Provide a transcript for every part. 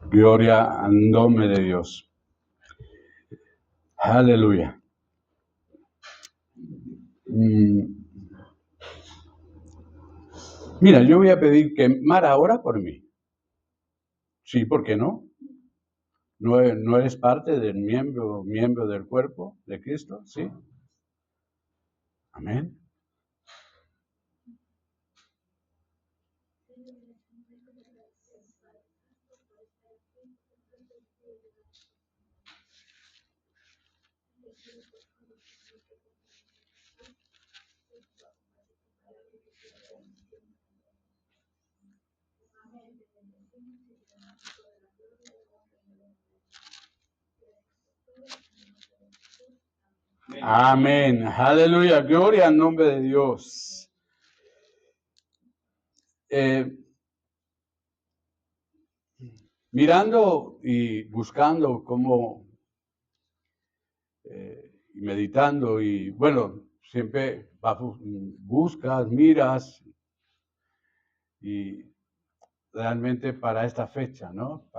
Gloria al nombre de Dios. Aleluya. Mira, yo voy a pedir que Mara ora por mí. Sí, ¿por qué no? ¿No eres parte del miembro del cuerpo de Cristo? Sí. Amén. Amén. Aleluya. Gloria al nombre de Dios. Mirando y buscando cómo, y meditando y bueno, siempre buscas, miras y realmente para esta fecha, ¿no?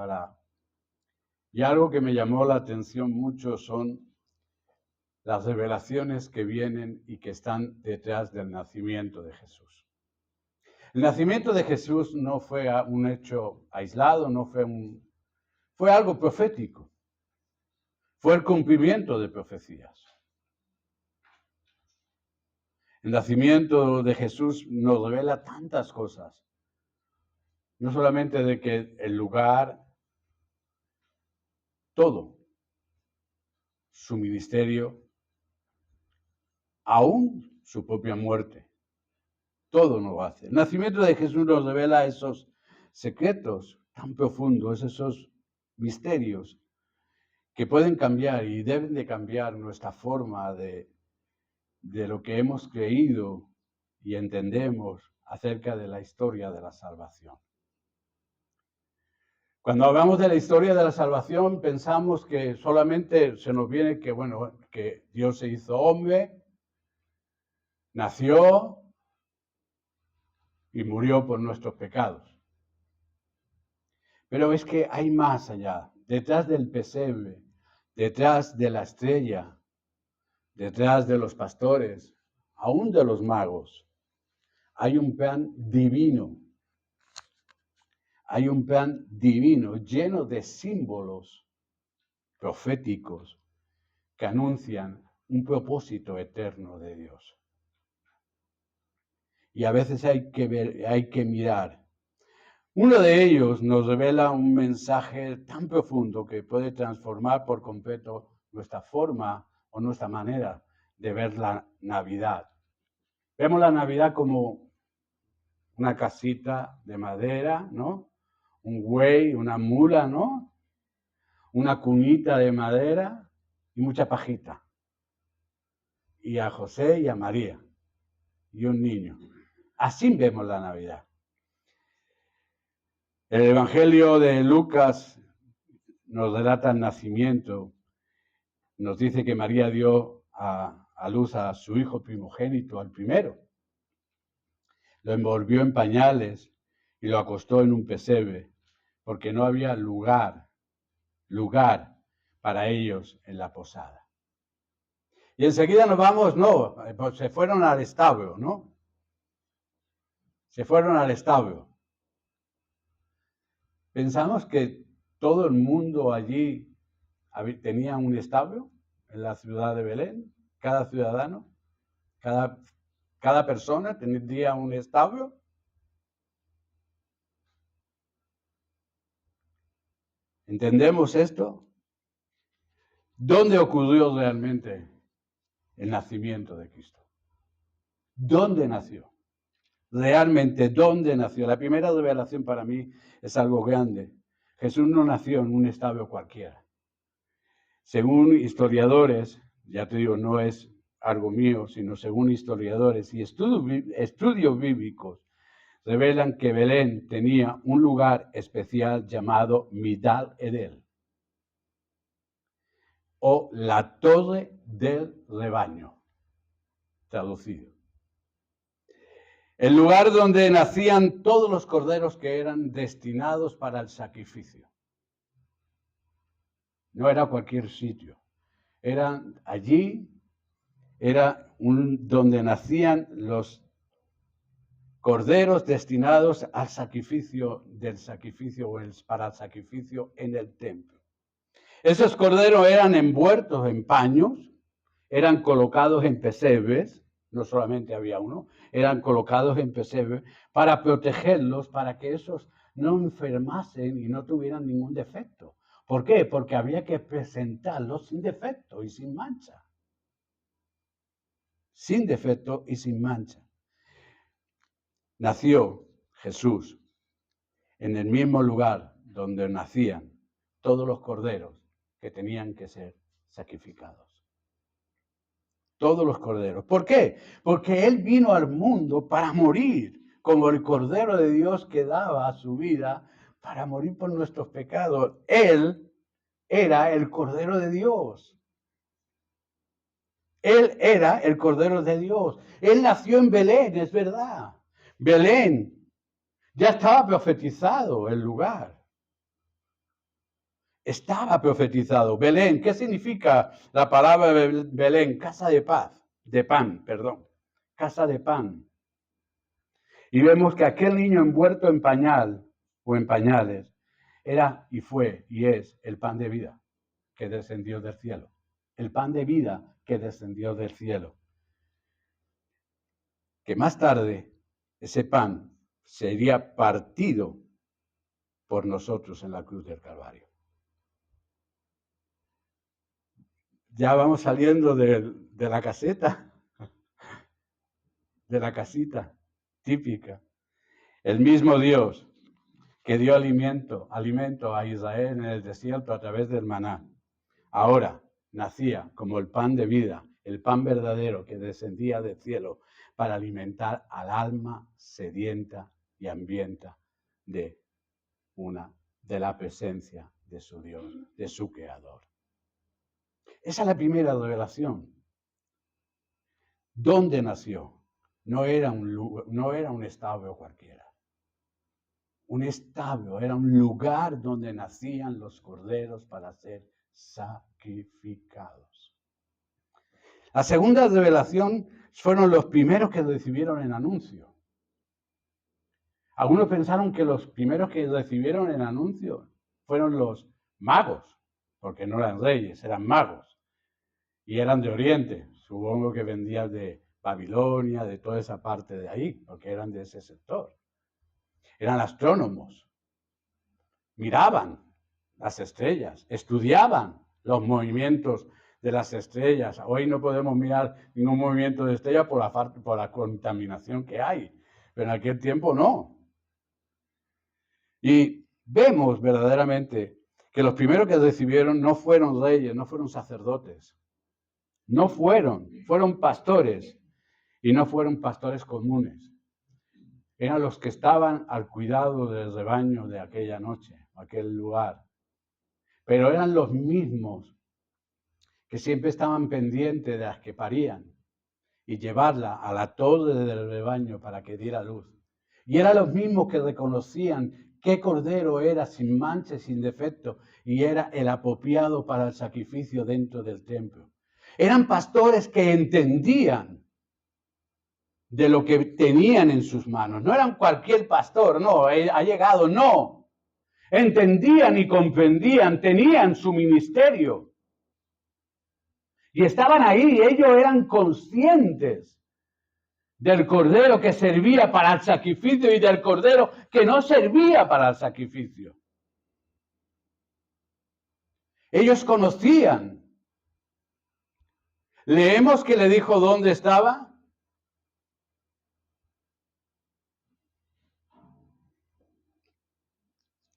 Y algo que me llamó la atención mucho son las revelaciones que vienen y que están detrás del nacimiento de Jesús. El nacimiento de Jesús no fue un hecho aislado, fue algo profético. Fue el cumplimiento de profecías. El nacimiento de Jesús nos revela tantas cosas. No solamente de que el lugar, todo, su ministerio, aún su propia muerte. Todo nos hace. El nacimiento de Jesús nos revela esos secretos tan profundos, esos misterios que pueden cambiar y deben de cambiar nuestra forma de lo que hemos creído y entendemos acerca de la historia de la salvación. Cuando hablamos de la historia de la salvación, pensamos que solamente se nos viene que Dios se hizo hombre, nació y murió por nuestros pecados. Pero es que hay más allá, detrás del pesebre, detrás de la estrella, detrás de los pastores, aún de los magos, hay un plan divino. Hay un plan divino lleno de símbolos proféticos que anuncian un propósito eterno de Dios. Y a veces hay que mirar. Uno de ellos nos revela un mensaje tan profundo que puede transformar por completo nuestra forma o nuestra manera de ver la Navidad. Vemos la Navidad como una casita de madera, ¿no? Un buey, una mula, ¿no? Una cunita de madera y mucha pajita. Y a José y a María y un niño. Así vemos la Navidad. El Evangelio de Lucas nos relata el nacimiento. Nos dice que María dio a luz a su hijo primogénito, al primero. Lo envolvió en pañales y lo acostó en un pesebre, porque no había lugar para ellos en la posada. Y enseguida nos vamos, pues se fueron al establo, ¿no? Se fueron al establo. Pensamos que todo el mundo allí tenía un establo en la ciudad de Belén, cada ciudadano, cada persona tendría un establo. ¿Entendemos esto? ¿Dónde ocurrió realmente el nacimiento de Cristo? ¿Dónde nació? Realmente, ¿dónde nació? La primera revelación para mí es algo grande. Jesús no nació en un establo cualquiera. Según historiadores, ya te digo, no es algo mío, sino según historiadores y estudios bíblicos, revelan que Belén tenía un lugar especial llamado Midal Edel, o la torre del rebaño, traducido. El lugar donde nacían todos los corderos que eran destinados para el sacrificio. No era cualquier sitio. Allí era donde nacían los corderos destinados al sacrificio para el sacrificio en el templo. Esos corderos eran envueltos en paños, eran colocados en pesebres, no solamente había uno, eran colocados en pesebres para protegerlos, para que esos no enfermasen y no tuvieran ningún defecto. ¿Por qué? Porque había que presentarlos sin defecto y sin mancha. Sin defecto y sin mancha. Nació Jesús en el mismo lugar donde nacían todos los corderos que tenían que ser sacrificados. Todos los corderos. ¿Por qué? Porque Él vino al mundo para morir, como el Cordero de Dios que daba su vida para morir por nuestros pecados. Él era el Cordero de Dios. Él era el Cordero de Dios. Él nació en Belén, es verdad. Belén, ya estaba profetizado el lugar. Estaba profetizado. Belén, ¿qué significa la palabra Belén? Casa de paz, de pan, perdón. Casa de pan. Y vemos que aquel niño envuelto en pañal o en pañales era y fue y es el pan de vida que descendió del cielo. El pan de vida que descendió del cielo. Que más tarde ese pan sería partido por nosotros en la cruz del Calvario. Ya vamos saliendo de la caseta, de la casita típica. El mismo Dios que dio alimento a Israel en el desierto a través del maná, ahora nacía como el pan de vida, el pan verdadero que descendía del cielo para alimentar al alma sedienta y hambrienta de la presencia de su Dios, de su Creador. Esa es la primera revelación. ¿Dónde nació? No era un establo cualquiera. Un establo era un lugar donde nacían los corderos para ser sacrificados. La segunda revelación fueron los primeros que recibieron el anuncio. Algunos pensaron que los primeros que recibieron el anuncio fueron los magos, porque no eran reyes, eran magos. Y eran de Oriente, supongo que vendían de Babilonia, de toda esa parte de ahí, porque eran de ese sector. Eran astrónomos, miraban las estrellas, estudiaban los movimientos de las estrellas. Hoy no podemos mirar ningún movimiento de estrella por la contaminación que hay, pero en aquel tiempo no. Y vemos verdaderamente que los primeros que recibieron no fueron reyes, no fueron sacerdotes. No fueron pastores y no fueron pastores comunes. Eran los que estaban al cuidado del rebaño de aquella noche, aquel lugar. Pero eran los mismos que siempre estaban pendientes de las que parían y llevarla a la torre del rebaño para que diera luz. Y eran los mismos que reconocían qué cordero era sin mancha, sin defecto, y era el apropiado para el sacrificio dentro del templo. Eran pastores que entendían de lo que tenían en sus manos. No eran cualquier pastor, no, ha llegado, no. Entendían y comprendían, tenían su ministerio. Y estaban ahí, ellos eran conscientes del cordero que servía para el sacrificio y del cordero que no servía para el sacrificio. Ellos conocían. Leemos que le dijo dónde estaba.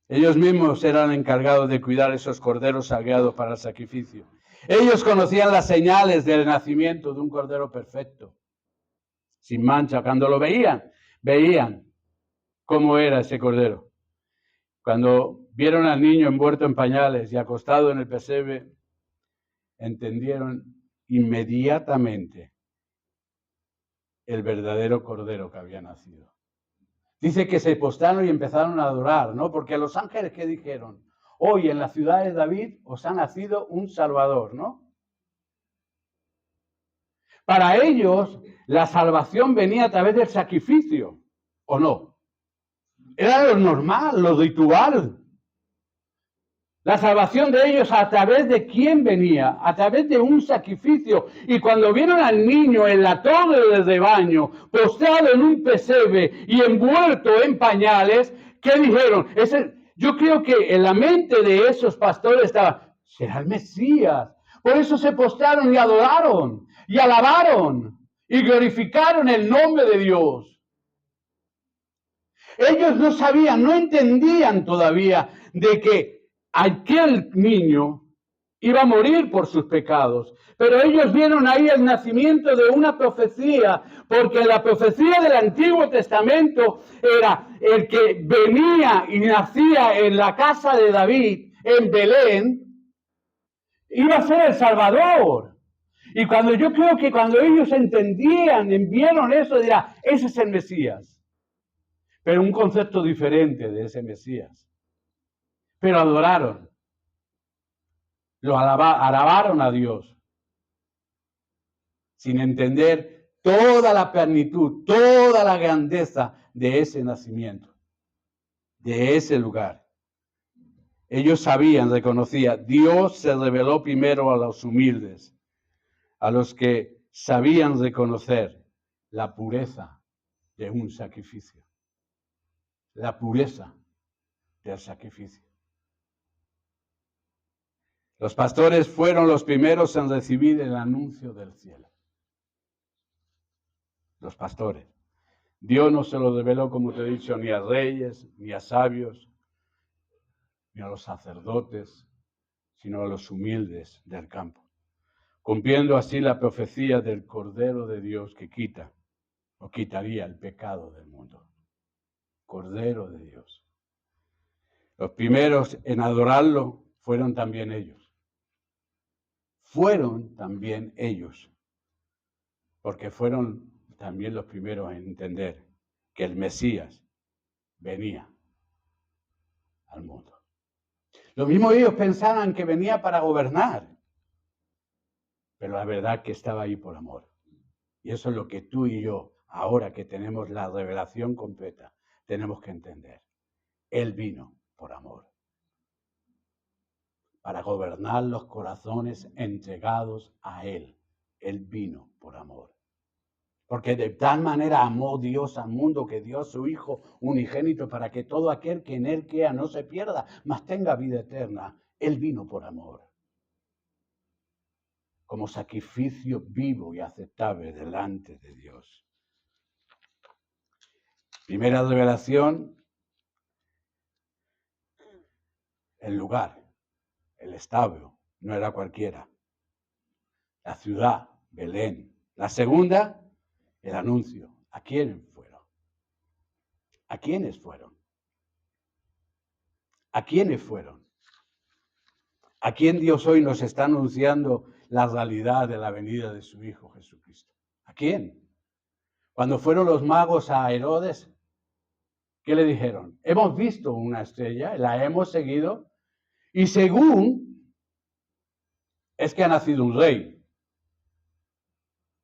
Ellos mismos eran encargados de cuidar esos corderos sagrados para el sacrificio. Ellos conocían las señales del nacimiento de un cordero perfecto, sin mancha. Cuando lo veían cómo era ese cordero. Cuando vieron al niño envuelto en pañales y acostado en el pesebre, entendieron inmediatamente el verdadero Cordero que había nacido. Dice que se postraron y empezaron a adorar, ¿no? Porque los ángeles, ¿qué dijeron? Hoy en la ciudad de David os ha nacido un Salvador, ¿no? Para ellos, la salvación venía a través del sacrificio, ¿o no? Era lo normal, lo ritual. La salvación de ellos a través de quién venía, a través de un sacrificio. Y cuando vieron al niño en la torre del rebaño, postrado en un pesebre y envuelto en pañales, ¿qué dijeron? Yo creo que en la mente de esos pastores estaba, será el Mesías. Por eso se postraron y adoraron, y alabaron, y glorificaron el nombre de Dios. Ellos no sabían, no entendían todavía de que aquel niño iba a morir por sus pecados. Pero ellos vieron ahí el nacimiento de una profecía, porque la profecía del Antiguo Testamento era el que venía y nacía en la casa de David, en Belén, iba a ser el Salvador. Y cuando yo creo que cuando ellos entendían, vieron eso, dirá, ese es el Mesías. Pero un concepto diferente de ese Mesías. Pero adoraron. Alabaron a Dios. Sin entender toda la plenitud, toda la grandeza de ese nacimiento. De ese lugar. Ellos sabían, reconocían, Dios se reveló primero a los humildes. A los que sabían reconocer la pureza de un sacrificio. La pureza del sacrificio. Los pastores fueron los primeros en recibir el anuncio del cielo. Los pastores. Dios no se lo reveló, como te he dicho, ni a reyes, ni a sabios, ni a los sacerdotes, sino a los humildes del campo, cumpliendo así la profecía del Cordero de Dios que quita o quitaría el pecado del mundo. Cordero de Dios. Los primeros en adorarlo fueron también ellos. Fueron también ellos. Porque fueron también los primeros en entender que el Mesías venía al mundo. Lo mismo ellos pensaban que venía para gobernar. Pero la verdad es que estaba ahí por amor. Y eso es lo que tú y yo, ahora que tenemos la revelación completa, tenemos que entender. Él vino por amor. Para gobernar los corazones entregados a Él. Él vino por amor. Porque de tal manera amó Dios al mundo que dio a su Hijo unigénito para que todo aquel que en Él crea no se pierda, mas tenga vida eterna. Él vino por amor. Como sacrificio vivo y aceptable delante de Dios. Primera revelación, el lugar, el establo, no era cualquiera. La ciudad, Belén. La segunda, el anuncio. ¿A quiénes fueron? ¿A quiénes fueron? ¿A quiénes fueron? ¿A quién Dios hoy nos está anunciando la realidad de la venida de su Hijo Jesucristo? ¿A quién? Cuando fueron los magos a Herodes, ¿qué le dijeron? Hemos visto una estrella, la hemos seguido, y según es que ha nacido un rey,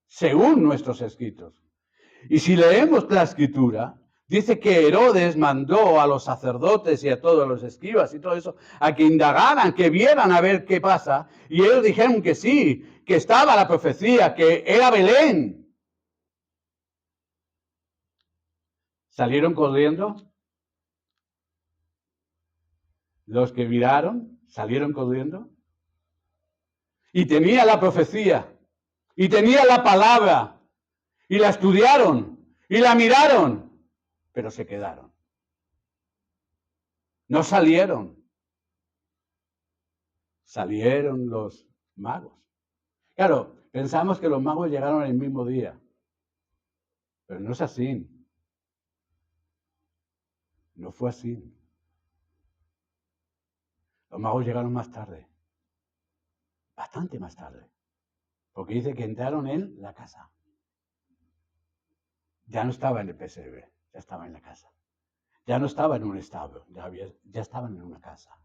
según nuestros escritos. Y si leemos la escritura, dice que Herodes mandó a los sacerdotes y a todos los escribas y todo eso a que indagaran, que vieran a ver qué pasa. Y ellos dijeron que sí, que estaba la profecía, que era Belén. ¿Salieron corriendo? Los que miraron, salieron corriendo. Y tenía la profecía, y tenía la palabra, y la estudiaron, y la miraron, pero se quedaron. No salieron. Salieron los magos. Claro, pensamos que los magos llegaron el mismo día, pero no es así. No fue así. Los magos llegaron más tarde, bastante más tarde, porque dice que entraron en la casa. ya no estaba en el pesebre, ya estaba en la casa. Ya no estaba en un establo, ya estaban en una casa.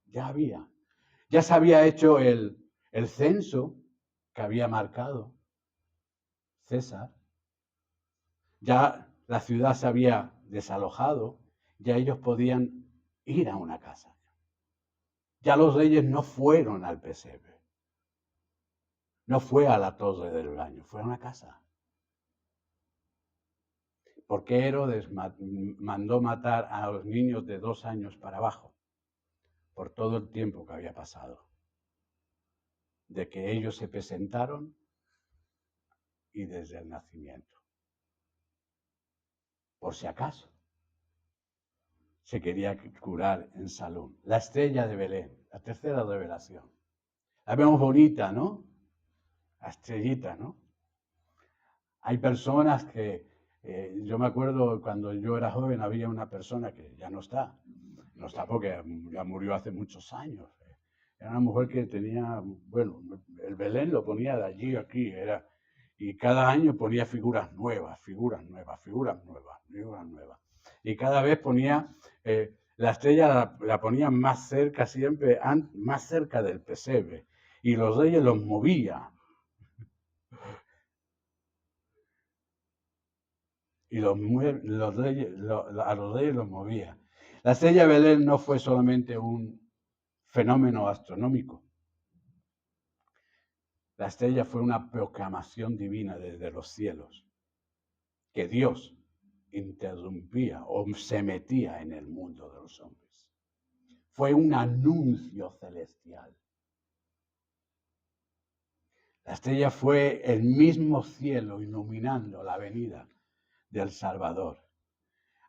Ya se había hecho el censo que había marcado César. Ya la ciudad se había desalojado, ya ellos podían ir a una casa. Ya los reyes no fueron al pesebre, no fue a la torre del baño, fue a una casa. Porque Herodes mandó matar a los niños de 2 años para abajo, por todo el tiempo que había pasado, de que ellos se presentaron y desde el nacimiento. Por si acaso se quería curar en Salón. La estrella de Belén, la tercera revelación. La vemos bonita, ¿no? La estrellita, ¿no? Hay personas que, yo me acuerdo cuando yo era joven, había una persona que ya no está porque ya murió hace muchos años. Era una mujer que tenía, bueno, el Belén lo ponía de allí a aquí, y cada año ponía figuras nuevas. Y cada vez ponía, la estrella la ponía más cerca siempre, más cerca del pesebre, y los reyes los movía. Y a los reyes los movía. La estrella de Belén no fue solamente un fenómeno astronómico. La estrella fue una proclamación divina desde los cielos, que Dios interrumpía o se metía en el mundo de los hombres. Fue un anuncio celestial. La estrella fue el mismo cielo iluminando la venida del Salvador,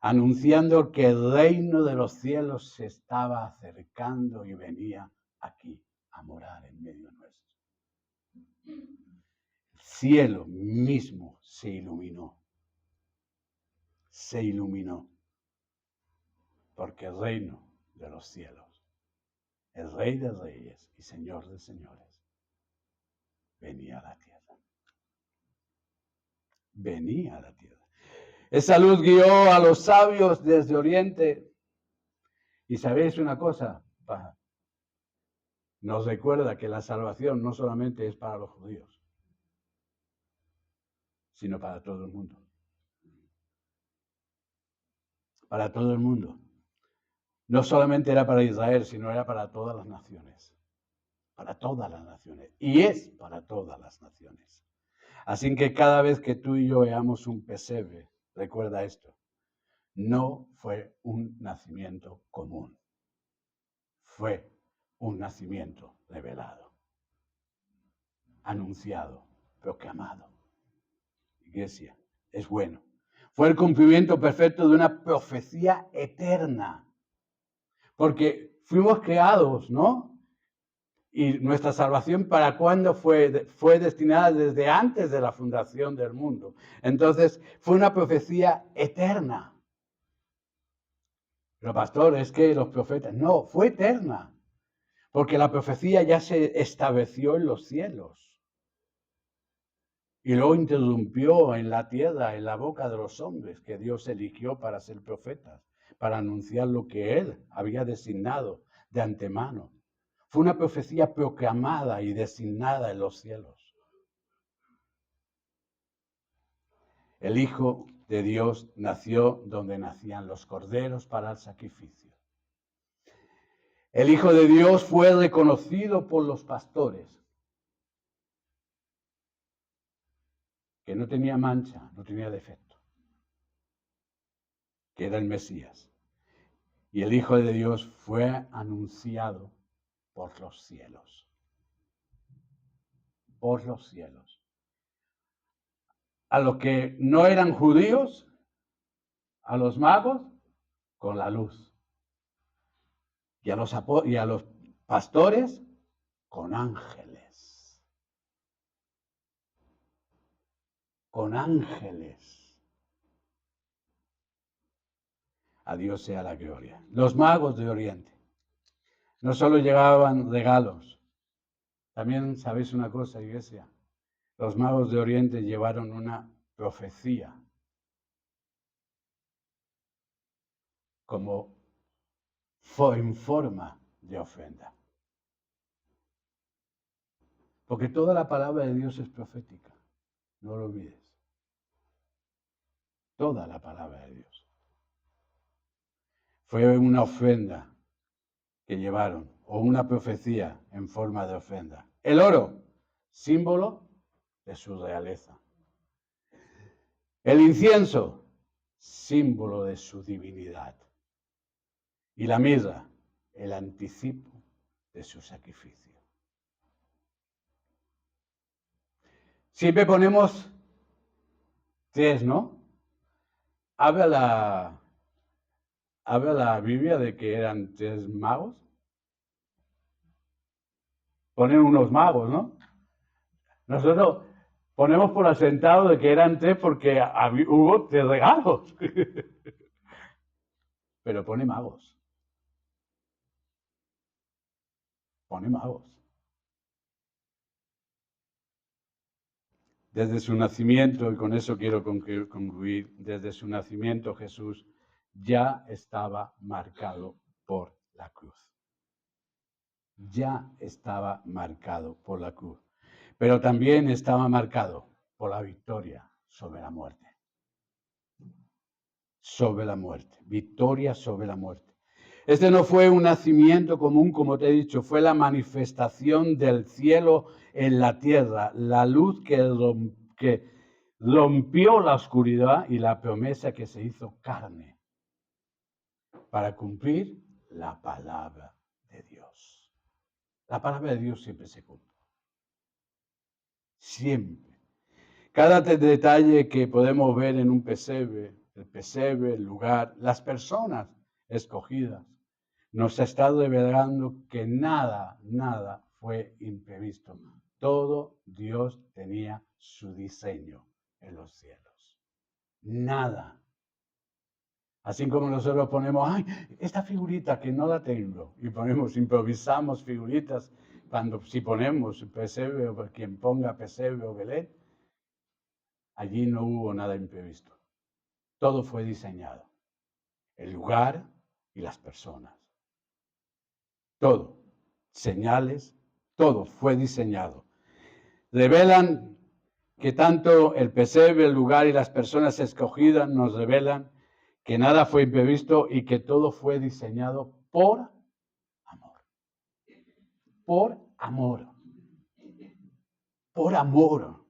anunciando que el reino de los cielos se estaba acercando y venía aquí a morar en medio nuestro. El cielo mismo se iluminó, porque el reino de los cielos, el Rey de Reyes y Señor de Señores, venía a la tierra. Venía a la tierra. Esa luz guió a los sabios desde Oriente. Y sabéis una cosa, nos recuerda que la salvación no solamente es para los judíos, sino para todo el mundo. Para todo el mundo. No solamente era para Israel, sino era para todas las naciones. Para todas las naciones. Y es para todas las naciones. Así que cada vez que tú y yo veamos un pesebre, recuerda esto. No fue un nacimiento común. Fue un nacimiento revelado, anunciado, proclamado. Iglesia, es bueno. Fue el cumplimiento perfecto de una profecía eterna. Porque fuimos creados, ¿no? Y nuestra salvación, ¿para cuándo fue? Fue destinada desde antes de la fundación del mundo. Entonces, fue una profecía eterna. Pero pastor, es que los profetas, no, fue eterna. Porque la profecía ya se estableció en los cielos. Y luego interrumpió en la tierra, en la boca de los hombres, que Dios eligió para ser profetas, para anunciar lo que Él había designado de antemano. Fue una profecía proclamada y designada en los cielos. El Hijo de Dios nació donde nacían los corderos para el sacrificio. El Hijo de Dios fue reconocido por los pastores, que no tenía mancha, no tenía defecto, que era el Mesías. Y el Hijo de Dios fue anunciado por los cielos. Por los cielos. A los que no eran judíos, a los magos, con la luz. Y a los pastores, con ángeles. Con ángeles. A Dios sea la gloria. Los magos de Oriente no solo llevaban regalos. También sabéis una cosa, iglesia. Los magos de Oriente llevaron una profecía como en forma de ofrenda. Porque toda la palabra de Dios es profética. No lo olvides. Toda la palabra de Dios. Fue una ofrenda que llevaron, o una profecía en forma de ofrenda. El oro, símbolo de su realeza. El incienso, símbolo de su divinidad. Y la mirra, el anticipo de su sacrificio. Siempre ponemos tres, ¿no? Habla la Biblia de que eran tres magos. Ponen unos magos, ¿no? Nosotros ponemos por asentado de que eran tres porque hubo tres regalos. Pero pone magos. Pone magos. Desde su nacimiento, y con eso quiero concluir, desde su nacimiento Jesús ya estaba marcado por la cruz. Ya estaba marcado por la cruz. Pero también estaba marcado por la victoria sobre la muerte. Sobre la muerte. Victoria sobre la muerte. Este no fue un nacimiento común, como te he dicho, fue la manifestación del cielo en la tierra, la luz que rompió la oscuridad y la promesa que se hizo carne para cumplir la palabra de Dios. La palabra de Dios siempre se cumple. Siempre. Cada detalle que podemos ver en un pesebre, el lugar, las personas escogidas, nos está revelando que nada fue imprevisto. Todo Dios tenía su diseño en los cielos. Nada. Así como nosotros ponemos, ay, esta figurita que no la tengo, y improvisamos figuritas, si ponemos pesebre o quien ponga pesebre o Belén, allí no hubo nada imprevisto. Todo fue diseñado. El lugar y las personas. Todo. Señales, todo fue diseñado. Revelan que tanto el pesebre, el lugar y las personas escogidas nos revelan que nada fue imprevisto y que todo fue diseñado por amor. Por amor. Por amor.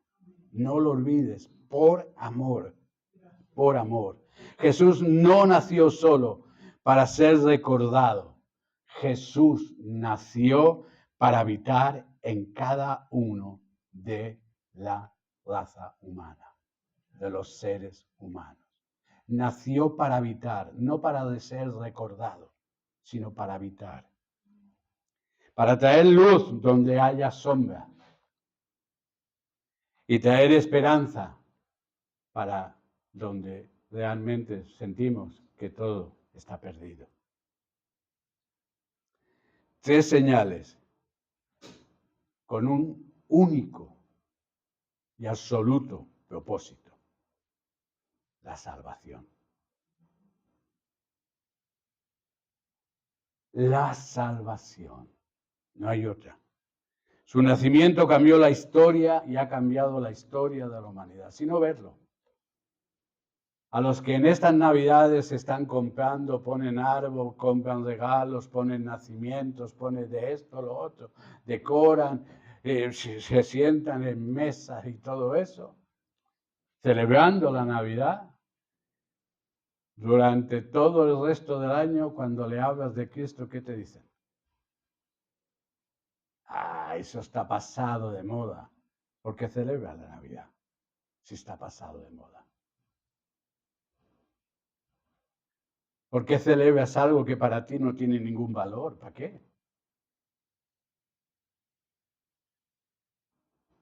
No lo olvides. Por amor. Por amor. Jesús no nació solo para ser recordado. Jesús nació para habitar en cada uno de la raza humana, de los seres humanos. Nació para habitar, no para ser recordado, sino para habitar. Para traer luz donde haya sombra y traer esperanza para donde realmente sentimos que todo está perdido. Tres señales con un único y absoluto propósito: la salvación. La salvación. No hay otra. Su nacimiento cambió la historia y ha cambiado la historia de la humanidad, sino verlo. A los que en estas Navidades están comprando, ponen árbol, compran regalos, ponen nacimientos, ponen de esto, lo otro, decoran, se sientan en mesas y todo eso, celebrando la Navidad. Durante todo el resto del año, cuando le hablas de Cristo, ¿qué te dicen? Ah, eso está pasado de moda. ¿Por qué celebra la Navidad si está pasado de moda? ¿Por qué celebras algo que para ti no tiene ningún valor? ¿Para qué?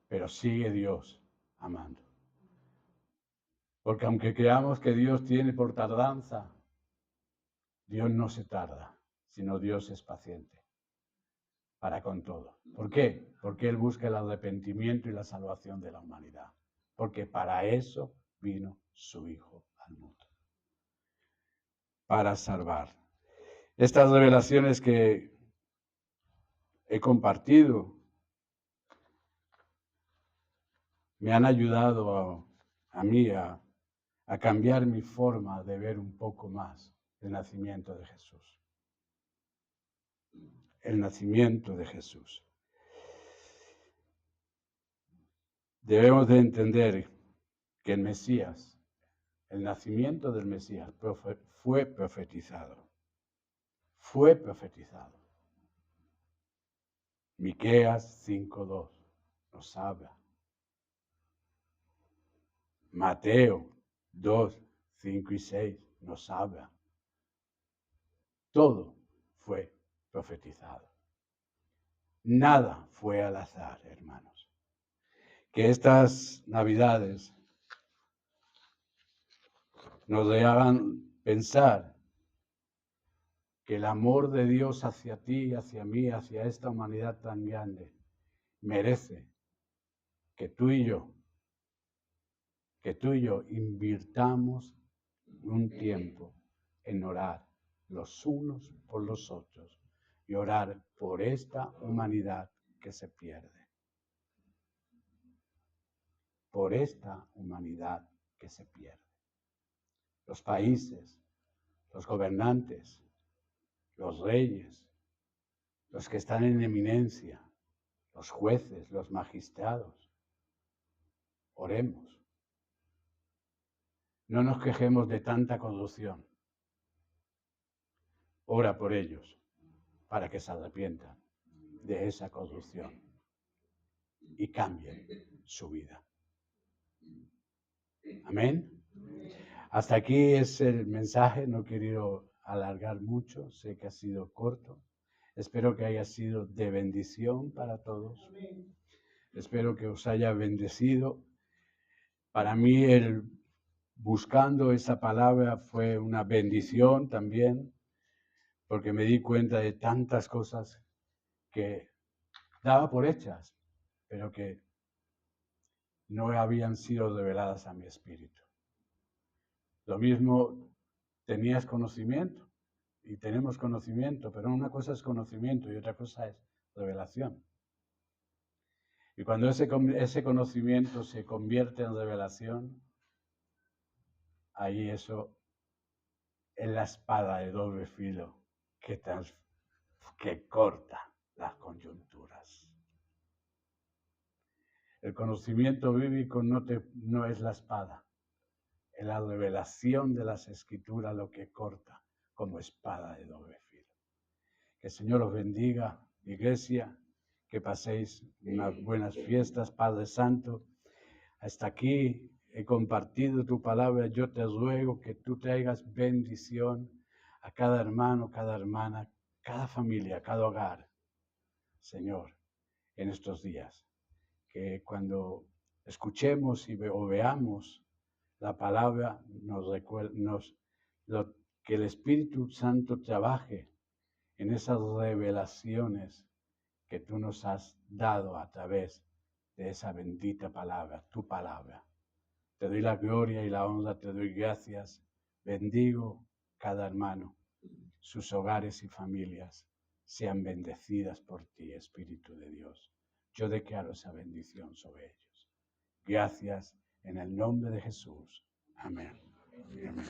Pero sigue Dios amando. Porque aunque creamos que Dios tiene por tardanza, Dios no se tarda, sino Dios es paciente para con todo. ¿Por qué? Porque Él busca el arrepentimiento y la salvación de la humanidad. Porque para eso vino su Hijo al mundo. para salvar. Estas revelaciones que he compartido me han ayudado a mí a cambiar mi forma de ver un poco más el nacimiento de Jesús. El nacimiento de Jesús. Debemos de entender que el Mesías, el nacimiento del Mesías fue profetizado. Fue profetizado. Miqueas 5:2 nos habla. Mateo 2, 5 y 6 nos habla. Todo fue profetizado. Nada fue al azar, hermanos. Que estas Navidades nos hagan pensar que el amor de Dios hacia ti, hacia mí, hacia esta humanidad tan grande, merece que tú y yo invirtamos un tiempo en orar los unos por los otros y orar por esta humanidad que se pierde. Por esta humanidad que se pierde. Los países, los gobernantes, los reyes, los que están en eminencia, los jueces, los magistrados. Oremos. No nos quejemos de tanta corrupción. Ora por ellos para que se arrepientan de esa corrupción y cambien su vida. Amén. Hasta aquí es el mensaje, no he querido alargar mucho, sé que ha sido corto. Espero que haya sido de bendición para todos. Espero que os haya bendecido. Para mí el buscando esa palabra fue una bendición también, porque me di cuenta de tantas cosas que daba por hechas, pero que no habían sido reveladas a mi espíritu. Lo mismo, tenías conocimiento y tenemos conocimiento, pero una cosa es conocimiento y otra cosa es revelación. Y cuando ese conocimiento se convierte en revelación, ahí eso es la espada de doble filo que corta las coyunturas. El conocimiento bíblico no es la espada, es la revelación de las Escrituras lo que corta como espada de doble filo. Que el Señor os bendiga, iglesia, que paséis unas buenas fiestas, Padre Santo. Hasta aquí he compartido tu palabra. Yo te ruego que tú traigas bendición a cada hermano, cada hermana, cada familia, cada hogar, Señor, en estos días. Que cuando escuchemos o veamos la palabra, que el Espíritu Santo trabaje en esas revelaciones que tú nos has dado a través de esa bendita palabra, tu palabra. Te doy la gloria y la honra, te doy gracias. Bendigo cada hermano, sus hogares y familias sean bendecidas por ti, Espíritu de Dios. Yo declaro esa bendición sobre ellos. Gracias en el nombre de Jesús. Amén. Amén.